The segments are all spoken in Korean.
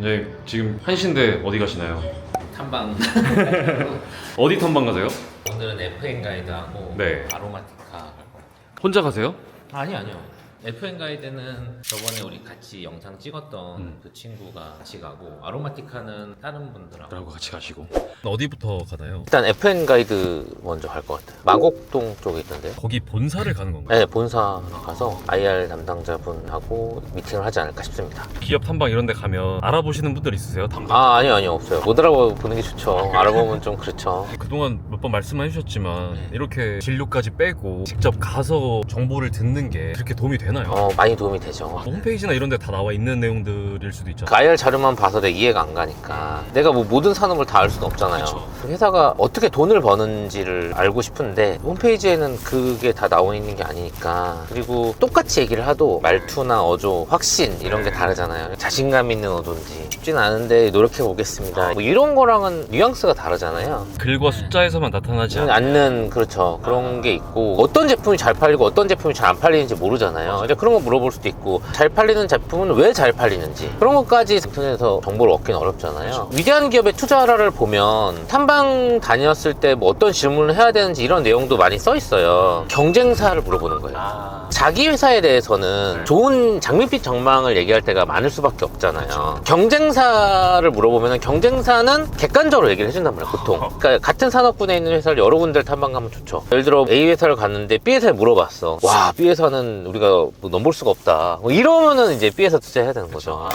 네, 지금 1시인데 어디 가시나요? 탐방. 어디 탐방 가세요? 오늘은 FN 가이드하고 네. 아로마티카 갈 거예요. 혼자 가세요? 아니요. FN 가이드는 저번에 우리 같이 영상 찍었던 그 친구가 같이 가고, 아로마티카는 다른 분들하고. 라고 같이 가시고. 어디부터 가나요? 일단 FN 가이드 먼저 갈 것 같아요. 마곡동 쪽에 있던데요. 거기 본사를 가는 건가요? 네, 본사 가서 IR 담당자분하고 미팅을 하지 않을까 싶습니다. 기업 탐방 이런 데 가면 알아보시는 분들 있으세요? 탐방? 아니요, 없어요. 못 알아보는 게 좋죠. 알아보면 좀 그렇죠. 그동안 몇 번 말씀해 주셨지만 이렇게 진료까지 빼고 직접 가서 정보를 듣는 게 그렇게 도움이 되나요? 많이 도움이 되죠. 홈페이지나 이런 데 다 나와 있는 내용들일 수도 있잖아요. 그 IR 자료만 봐서 내 이해가 안 가니까 내가 뭐 모든 산업을 다 알 수는 없잖아요. 그쵸. 회사가 어떻게 돈을 버는지를 알고 싶은데 홈페이지에는 그게 다 나와 있는 게 아니니까. 그리고 똑같이 얘기를 하도 말투나 어조, 확신 이런 게 다르잖아요. 자신감 있는 어조인지 쉽진 않은데 노력해 보겠습니다, 뭐 이런 거랑은 뉘앙스가 다르잖아요. 글과 숫자에서만 나타나지 않는, 그렇죠. 그런 게 있고, 어떤 제품이 잘 팔리고 어떤 제품이 잘 안 팔리는지 모르잖아요. 이제 그런 거 물어볼 수도 있고, 잘 팔리는 제품은 왜 잘 팔리는지, 그런 것까지 인터넷에서 정보를 얻기는 어렵잖아요. 위대한 기업의 투자를 보면 탐방 다녔을 때 뭐 어떤 질문을 해야 되는지 이런 내용도 많이 써 있어요. 경쟁사를 물어보는 거예요. 자기 회사에 대해서는 좋은 장밋빛 전망을 얘기할 때가 많을 수밖에 없잖아요. 경쟁사를 물어보면 경쟁사는 객관적으로 얘기를 해준단 말이에요, 보통. 그러니까 같은 산업군에 있는 회사를 여러 군데를 탐방 가면 좋죠. 예를 들어 A 회사를 갔는데 B 회사에 물어봤어. 와, B 회사는 우리가 뭐 넘볼 수가 없다, 뭐 이러면은 이제 B 회사 투자해야 되는 거죠.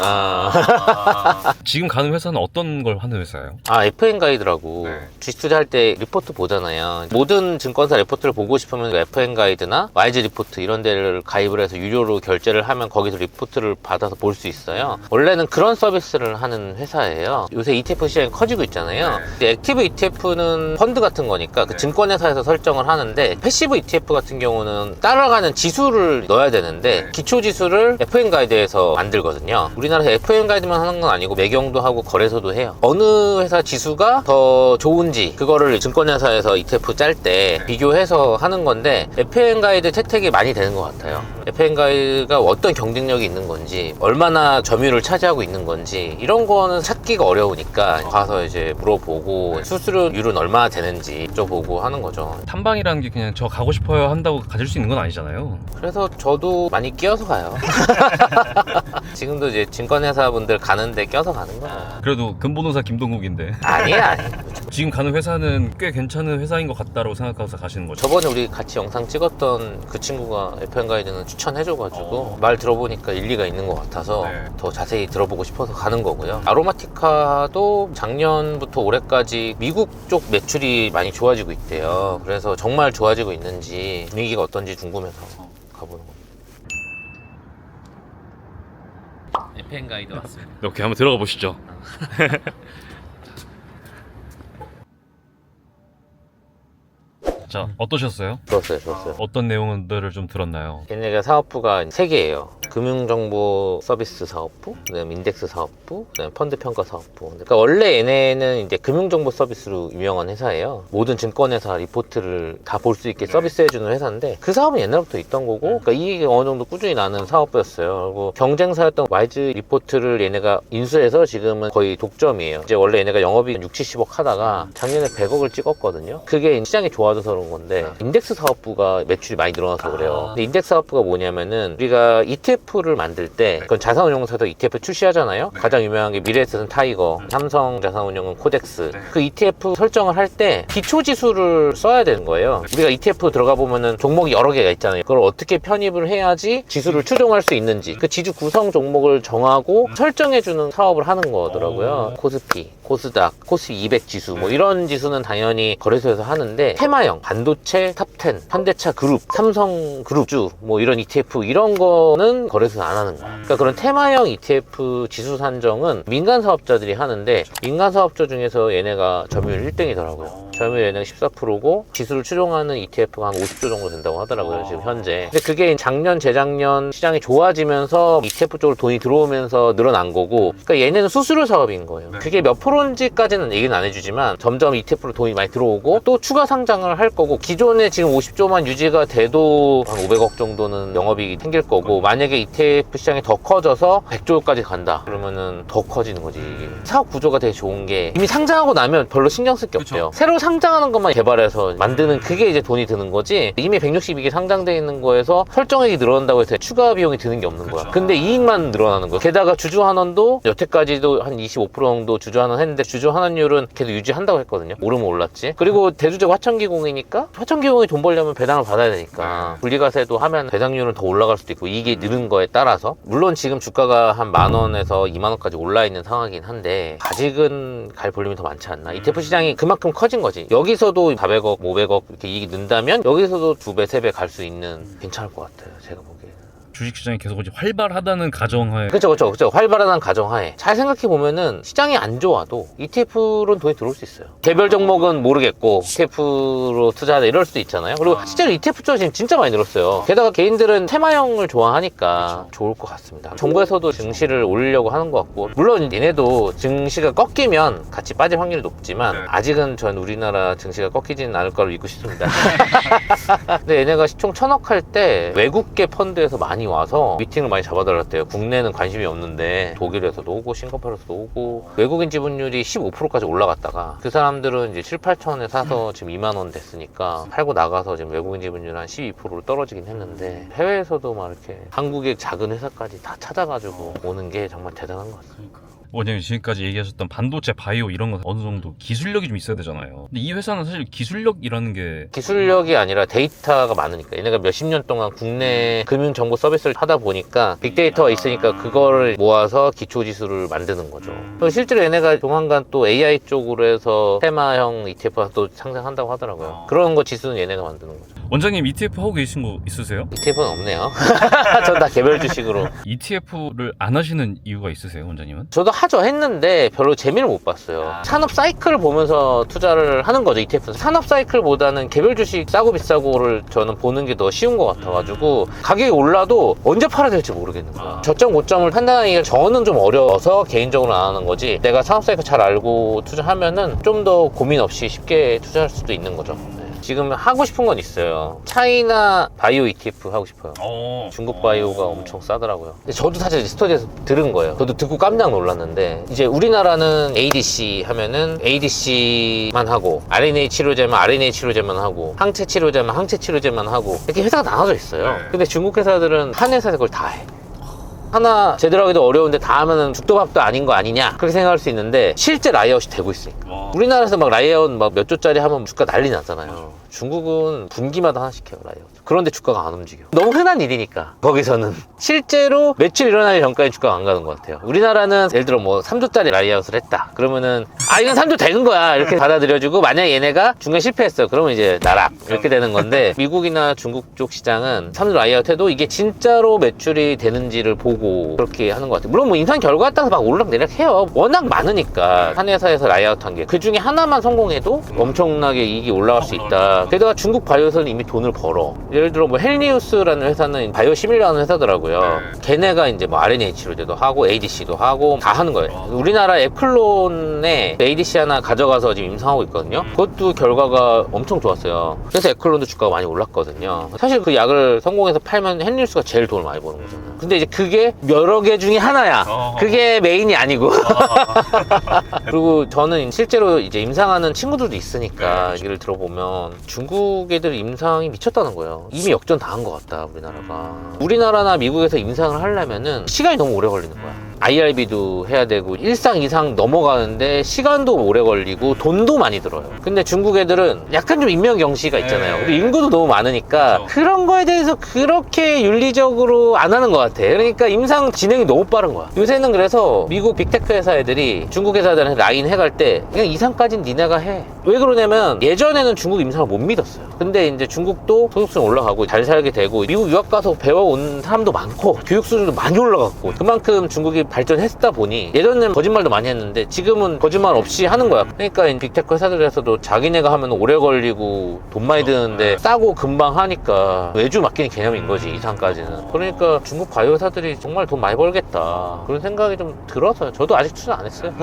지금 가는 회사는 어떤 걸 하는 회사예요? FN 가이드라고. 네. 주식 투자할 때 리포트 보잖아요. 모든 증권사 리포트를 보고 싶으면 FN 가이드나 YG 리포트 이런 데를 가입을 해서 유료로 결제를 하면 거기서 리포트를 받아서 볼 수 있어요. 원래는 그런 서비스를 하는 회사예요. 요새 ETF 시장이 커지고 있잖아요. 근데 액티브 ETF는 펀드 같은 거니까 그 증권회사에서 설정을 하는데, 패시브 ETF 같은 경우는 따라가는 지수를 넣어야 되는데 기초 지수를 FN 가이드에서 만들거든요. 우리나라에서 FN 가이드만 하는 건 아니고 매경도 하고 거래소도 해요. 어느 회사 지수가 더 좋은지 그거를 증권회사에서 ETF 짤 때 비교해서 하는 건데, FN 가이드 채택이 많이 되는 것 같아요. FN 가이드가 어떤 경쟁력이 있는 건지, 얼마나 점유율을 차지하고 있는 건지 이런 거는 찾기가 어려우니까 가서 이제 물어보고 수수료율은 얼마나 되는지 여쭤보고 하는 거죠. 탐방이라는 게 그냥 저 가고 싶어요 한다고 가질 수 있는 건 아니잖아요. 그래서 저도 많이 끼어서 가요. 지금도 이제 증권회사 분들 가는데 껴서 가는 거예요. 그래도 근본호사 김동국인데 아니에요. 지금 가는 회사는 꽤 괜찮은 회사인 것 같다고 생각해서 가시는 거죠? 저번에 우리 같이 영상 찍었던 그 친구가 FN 가이드는 추천해줘가지고 말 들어보니까 일리가 있는 것 같아서 더 자세히 들어보고 싶어서 가는 거고요. 아로마티카도 작년부터 올해까지 미국 쪽 매출이 많이 좋아지고 있대요. 그래서 정말 좋아지고 있는지 분위기가 어떤지 궁금해서 가보는 겁니다. FN 가이드 왔습니다. 이렇게 한번 들어가 보시죠. 자, 어떠셨어요? 좋았어요. 어떤 내용들을 좀 들었나요? 얘네가 사업부가 3개예요. 금융정보 서비스 사업부, 그다음 인덱스 사업부, 그다음 펀드 평가 사업부. 그러니까 원래 얘네는 이제 금융정보 서비스로 유명한 회사예요. 모든 증권회사 리포트를 다 볼 수 있게 서비스해주는 회사인데, 그 사업은 옛날부터 있던 거고, 그러니까 이익이 어느 정도 꾸준히 나는 사업부였어요. 그리고 경쟁사였던 YG 리포트를 얘네가 인수해서 지금은 거의 독점이에요. 이제 원래 얘네가 영업이익 6, 70억 하다가 작년에 100억을 찍었거든요. 그게 시장이 좋아져서 그런 건데, 인덱스 사업부가 매출이 많이 늘어나서 그래요. 근데 인덱스 사업부가 뭐냐면은, 우리가 ETF를 만들 때 그건 자산운용사에서 ETF 출시하잖아요. 가장 유명한 게 미래에셋은 타이거, 삼성 자산운용은 코덱스. 그 ETF 설정을 할 때 기초 지수를 써야 되는 거예요. 우리가 ETF 들어가 보면은 종목이 여러 개가 있잖아요. 그걸 어떻게 편입을 해야지 지수를 추종할 수 있는지, 그 지수 구성 종목을 정하고 설정해주는 사업을 하는 거더라고요. 코스피, 코스닥, 코스 200 지수, 뭐 이런 지수는 당연히 거래소에서 하는데, 테마형, 반도체 탑10, 현대차 그룹, 삼성 그룹주, 뭐 이런 ETF 이런 거는 거래소에서 안 하는 거예요. 그러니까 그런 테마형 ETF 지수 산정은 민간 사업자들이 하는데, 민간 사업자 중에서 얘네가 점유율 1등이더라고요. 점유율 예내가 14%고 지수를 추종하는 ETF가 한 50조 정도 된다고 하더라고요, 지금 현재. 근데 그게 작년, 재작년 시장이 좋아지면서 ETF 쪽으로 돈이 들어오면서 늘어난 거고, 그러니까 얘네는 수수료 사업인 거예요. 그게 몇 프로인지까지는 얘기는 안 해주지만 점점 ETF로 돈이 많이 들어오고 또 추가 상장을 할 거고, 기존에 지금 50조만 유지가 돼도 한 500억 정도는 영업이익이 생길 거고, 만약에 ETF 시장이 더 커져서 100조까지 간다 그러면은 더 커지는 거지. 이게 사업 구조가 되게 좋은 게, 이미 상장하고 나면 별로 신경 쓸 게 없대요. 새로 상장하는 것만 개발해서 만드는 그게 이제 돈이 드는 거지, 이미 162개 상장돼 있는 거에서 설정액이 늘어난다고 해서 추가 비용이 드는 게 없는 거야. 근데 이익만 늘어나는 거야. 게다가 주주환원도 여태까지도 한 25% 정도 주주환원 했는데, 주주환원율은 계속 유지한다고 했거든요. 오르면 올랐지. 그리고 대주주가 화천기공이니까, 화천기공이 돈 벌려면 배당을 받아야 되니까 분리과세도 하면 배당률은 더 올라갈 수도 있고, 이익이 늘은 거에 따라서. 물론 지금 주가가 한 10,000원에서 20,000원까지 올라 있는 상황이긴 한데, 아직은 갈 볼륨이 더 많지 않나. ETF 시장이 그만큼 커진 거지. 여기서도 400억, 500억 이렇게 이익이 는다면 여기서도 2배, 3배 갈 수 있는, 괜찮을 것 같아요, 제가 보기에는. 주식시장이 계속 이제 활발하다는 가정하에. 그쵸. 활발한 가정하에 잘 생각해보면은 시장이 안 좋아도 ETF로는 돈이 들어올 수 있어요. 개별 종목은 모르겠고 ETF로 투자하다 이럴 수도 있잖아요. 그리고 실제로 ETF 투자 지금 진짜 많이 늘었어요. 게다가 개인들은 테마형을 좋아하니까 좋을 것 같습니다. 정부에서도 증시를 올리려고 하는 것 같고, 물론 얘네도 증시가 꺾이면 같이 빠질 확률이 높지만 아직은 전 우리나라 증시가 꺾이지는 않을 거로 믿고 싶습니다. 근데 얘네가 시총 1,000억 할 때 외국계 펀드에서 많이 와서 미팅을 많이 잡아달랐대요. 국내는 관심이 없는데 독일에서도 오고 싱가포르에서도 오고, 외국인 지분율이 15%까지 올라갔다가 그 사람들은 이제 7, 8천원에 사서 지금 20,000원 됐으니까 팔고 나가서 지금 외국인 지분율 한 12%로 떨어지긴 했는데, 해외에서도 막 이렇게 한국의 작은 회사까지 다 찾아가지고 오는 게 정말 대단한 것 같습니다. 원장님 지금까지 얘기하셨던 반도체, 바이오 이런 건 어느 정도 기술력이 좀 있어야 되잖아요. 근데 이 회사는 사실 기술력이라는 게, 기술력이 아니라 데이터가 많으니까, 얘네가 몇십 년 동안 국내 금융정보 서비스를 하다 보니까 빅데이터가 있으니까 그거를 모아서 기초지수를 만드는 거죠. 그리고 실제로 얘네가 조만간 또 AI 쪽으로 해서 테마형 ETF가 또 상장한다고 하더라고요. 그런 거 지수는 얘네가 만드는 거죠. 원장님 ETF 하고 계신 거 있으세요? ETF는 없네요. 전 다 개별 주식으로. ETF를 안 하시는 이유가 있으세요, 원장님은? 저도 하죠. 했는데 별로 재미를 못 봤어요. 산업 사이클을 보면서 투자를 하는 거죠, ETF는. 산업 사이클보다는 개별 주식 싸고 비싸고를 저는 보는 게 더 쉬운 것 같아가지고, 가격이 올라도 언제 팔아야 될지 모르겠는 거야. 저점 고점을 판단하기가 저는 좀 어려워서 개인적으로 안 하는 거지, 내가 산업 사이클 잘 알고 투자하면은 좀 더 고민 없이 쉽게 투자할 수도 있는 거죠. 지금 하고 싶은 건 있어요. 차이나 바이오 ETF 하고 싶어요. 중국 바이오가 엄청 싸더라고요. 근데 저도 사실 스터디에서 들은 거예요. 저도 듣고 깜짝 놀랐는데, 이제 우리나라는 ADC 하면은 ADC만 하고, RNA 치료제면 RNA 치료제만 하고, 항체 치료제면 항체 치료제만 하고, 이렇게 회사가 나눠져 있어요. 근데 중국 회사들은 한 회사에서 그걸 다 해. 하나 제대로 하기도 어려운데 다 하면은 죽도 밥도 아닌 거 아니냐, 그렇게 생각할 수 있는데, 실제 라이아웃이 되고 있으니까. 우리나라에서 막 라이아웃 막 몇 조짜리 하면 주가 난리 나잖아요. 중국은 분기마다 하나씩 해요, 라이아웃. 그런데 주가가 안 움직여. 너무 흔한 일이니까 거기서는. 실제로 며칠 일어나기 전까지 주가가 안 가는 것 같아요. 우리나라는 예를 들어 뭐 3조짜리 라이아웃을 했다 그러면은, 아 이건 3조 되는 거야 이렇게 받아들여주고, 만약에 얘네가 중간에 실패했어 그러면 이제 나락 이렇게 되는 건데, 미국이나 중국 쪽 시장은 3조 라이아웃 해도 이게 진짜로 매출이 되는지를 보고 그렇게 하는 것 같아요. 물론 뭐 임상 결과에 따라서 막 오르락내리락 해요. 워낙 많으니까. 한 회사에서 라이아웃 한 게 그 중에 하나만 성공해도 엄청나게 이익이 올라갈 수 있다. 게다가 중국 바이오에서는 이미 돈을 벌어. 예를 들어 뭐 헬리우스라는 회사는 바이오시밀러라는 회사더라고요. 걔네가 이제 뭐 RNA 치료제도 하고 ADC도 하고 다 하는 거예요. 우리나라 에클론에 ADC 하나 가져가서 지금 임상하고 있거든요. 그것도 결과가 엄청 좋았어요. 그래서 에클론도 주가가 많이 올랐거든요. 사실 그 약을 성공해서 팔면 헬리우스가 제일 돈을 많이 버는 거잖아요. 근데 이제 그게 여러 개 중에 하나야. 그게 메인이 아니고. 그리고 저는 실제로 이제 임상하는 친구들도 있으니까 얘기를 들어보면, 중국 애들 임상이 미쳤다는 거예요. 이미 역전 다 한 것 같다, 우리나라가. 우리나라나 미국에서 임상을 하려면은 시간이 너무 오래 걸리는 거야. IRB도 해야 되고 1상 2상 넘어가는데 시간도 오래 걸리고 돈도 많이 들어요. 근데 중국 애들은 약간 좀 인명경시가 있잖아요. 그리고 인구도 너무 많으니까 그런 거에 대해서 그렇게 윤리적으로 안 하는 것 같아. 그러니까 임상 진행이 너무 빠른 거야. 요새는 그래서 미국 빅테크 회사 애들이 중국 회사들한테 라인 해갈 때 그냥 이상까지는 니네가 해. 왜 그러냐면, 예전에는 중국 임상을 못 믿었어요. 근데 이제 중국도 소득수준 올라가고 잘 살게 되고, 미국 유학 가서 배워온 사람도 많고 교육 수준도 많이 올라갔고, 그만큼 중국이 발전했다 보니 예전에는 거짓말도 많이 했는데 지금은 거짓말 없이 하는 거야. 그러니까 빅테크 회사들에서도 자기네가 하면 오래 걸리고 돈 많이 드는데 싸고 금방 하니까 외주 맡기는 개념인 거지, 이상까지는. 그러니까 중국 바이오 회사들이 정말 돈 많이 벌겠다 그런 생각이 좀 들어서요. 저도 아직 투자 안 했어요.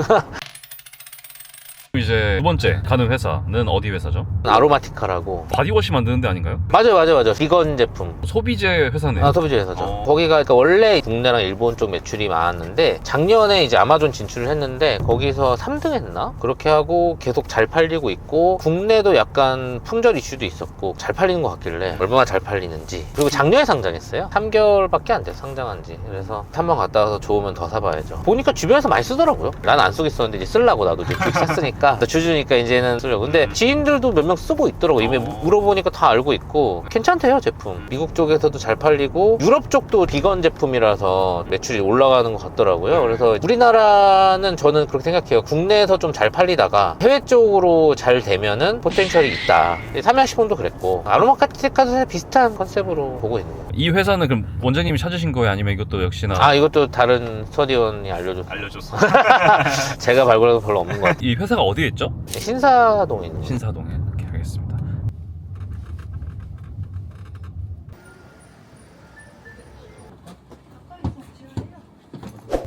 이제 두 번째 가는 회사는 어디 회사죠? 아로마티카라고. 바디워시 만드는 데 아닌가요? 맞아요. 비건 제품. 소비재 회사네요. 아, 소비재 회사죠. 거기가 그러니까 원래 국내랑 일본 쪽 매출이 많았는데 작년에 이제 아마존 진출을 했는데 거기서 3등 했나? 그렇게 하고 계속 잘 팔리고 있고 국내도 약간 품절 이슈도 있었고 잘 팔리는 것 같길래 얼마나 잘 팔리는지. 그리고 작년에 상장했어요. 3개월밖에 안 돼서 상장한 지. 그래서 한번 갔다 와서 좋으면 더 사봐야죠. 보니까 주변에서 많이 쓰더라고요. 난 안 쓰고 있었는데 이제 쓰려고 나도 이제 주식 샀으니까 주주니까 이제는 쓰려고. 근데 지인들도 몇 명 쓰고 있더라고. 이미 물어보니까 다 알고 있고 괜찮대요, 제품. 미국 쪽에서도 잘 팔리고 유럽 쪽도 비건 제품이라서 매출이 올라가는 것 같더라고요. 그래서 우리나라는 저는 그렇게 생각해요. 국내에서 좀 잘 팔리다가 해외 쪽으로 잘 되면은 포텐셜이 있다. 삼양식품도 그랬고 아로마카티카도 비슷한 컨셉으로 보고 있는 거예요. 이 회사는 그럼 원장님이 찾으신 거예요? 아니면 이것도 역시나 아, 이것도 다른 스터디원이 알려줬어요. 제가 발굴해도 별로 없는 것 같아요. 이 회사가 어디에 있죠? 신사동에 있는 신사동에. 이렇게 하겠습니다.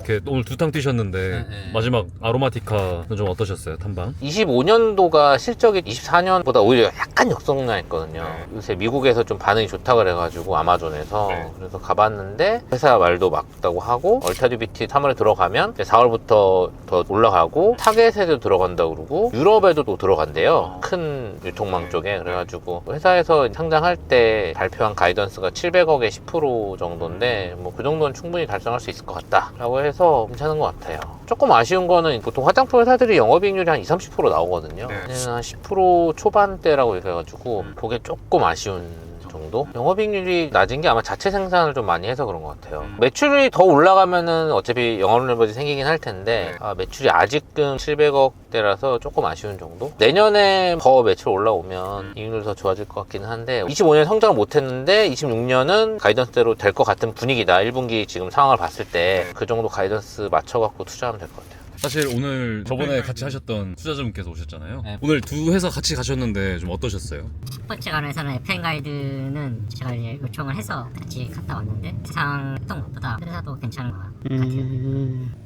이렇게 오늘 두탕 뛰셨는데 네. 마지막 아로마티카는 좀 어떠셨어요? 탐방? 25년도가 실적이 24년보다 오히려 약간 역성장했거든요. 요새 미국에서 좀 반응이 좋다 그래가지고 아마존에서 그래서 가봤는데 회사 말도 맞다고 하고 얼타듀비티 3월에 들어가면 4월부터 더 올라가고 타겟에도 들어간다고 그러고 유럽에도 또 들어간대요. 큰 유통망 쪽에. 그래가지고 회사에서 상장할 때 발표한 가이던스가 700억에 10% 정도인데 뭐 그 정도는 충분히 달성할 수 있을 것 같다 라고 해서 괜찮은 것 같아요. 조금 아쉬운 거는 보통 화장품 회사들이 영업이익률이 한 20-30% 나오거든요. 얘는 한 10% 초반대라고 해가지고 그게 조금 아쉬운 정도? 영업이익률이 낮은 게 아마 자체 생산을 좀 많이 해서 그런 것 같아요. 매출이 더 올라가면은 어차피 영업 레버리지 생기긴 할 텐데 매출이 아직은 700억대라서 조금 아쉬운 정도? 내년에 더 매출 올라오면 이익률 더 좋아질 것 같기는 한데 25년 성장을 못했는데 26년은 가이던스대로 될 것 같은 분위기다. 1분기 지금 상황을 봤을 때 그 정도 가이던스 맞춰갖고 투자하면 될 것 같아요. 사실 오늘 저번에 같이 하셨던 투자자분께서 오셨잖아요. 네. 오늘 두 회사 같이 가셨는데 좀 어떠셨어요? 첫 번째 가는 회사는 FN가이드는 제가 이제 요청을 해서 같이 갔다 왔는데 예상했던 것보다 회사도 괜찮은 것 같아요.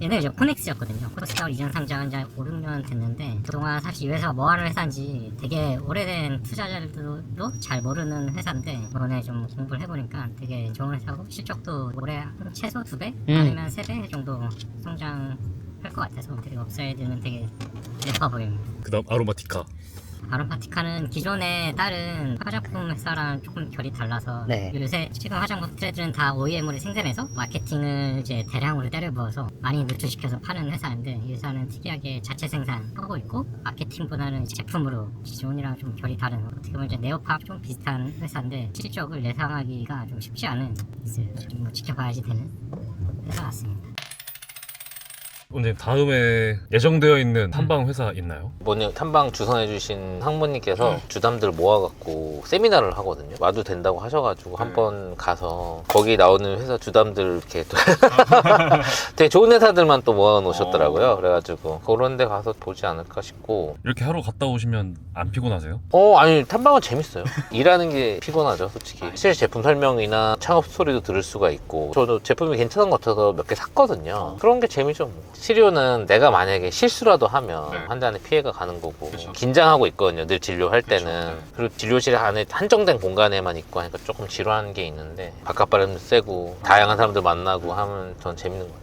얘는 이제 코넥스였거든요. 코넥스가 이전 상장한 지 5-6년 됐는데 그동안 사실 이 회사가 뭐 하는 회사인지 되게 오래된 투자자들도 잘 모르는 회사인데 이번에 좀 공부를 해보니까 되게 좋은 회사고 실적도 올해 한 최소 2배? 아니면 3배 정도 성장 할 것 같아서 되게 업사이드는 되게 예뻐 보입니다. 그 다음 아로마티카. 아로마티카는 기존의 다른 화장품 회사랑 조금 결이 달라서 요새 지금 화장품 트레들은 다 OEM으로 생산해서 마케팅을 이제 대량으로 때려부어서 많이 노출시켜서 파는 회사인데 이 회사는 특이하게 자체 생산하고 있고 마케팅보다는 제품으로 기존이랑 좀 결이 다른 어떻게 보면 이제 네오팝 좀 비슷한 회사인데 실적을 예상하기가 좀 쉽지 않은 좀 지켜봐야지 되는 회사 같습니다. 원장님 다음에 예정되어 있는 탐방 회사 있나요? 이번에 탐방 주선해주신 상무님께서 주담들 모아갖고 세미나를 하거든요. 와도 된다고 하셔가지고 한번 가서 거기 나오는 회사 주담들 이렇게 또 되게 좋은 회사들만 또 모아놓으셨더라고요. 그래가지고 그런 데 가서 보지 않을까 싶고. 이렇게 하러 갔다 오시면 안 피곤하세요? 아니 탐방은 재밌어요. 일하는 게 피곤하죠, 솔직히. 실제 제품 설명이나 창업 스토리도 들을 수가 있고 저도 제품이 괜찮은 것 같아서 몇 개 샀거든요. 그런 게 재미죠 뭐. 치료는 내가 만약에 실수라도 하면 환자한테 피해가 가는 거고 긴장하고 있거든요, 늘 진료할 때는. 그리고 진료실 안에 한정된 공간에만 있고 하니까 조금 지루한 게 있는데 바깥 바람도 쐬고 다양한 사람들 만나고 하면 전 재밌는 것 같아요.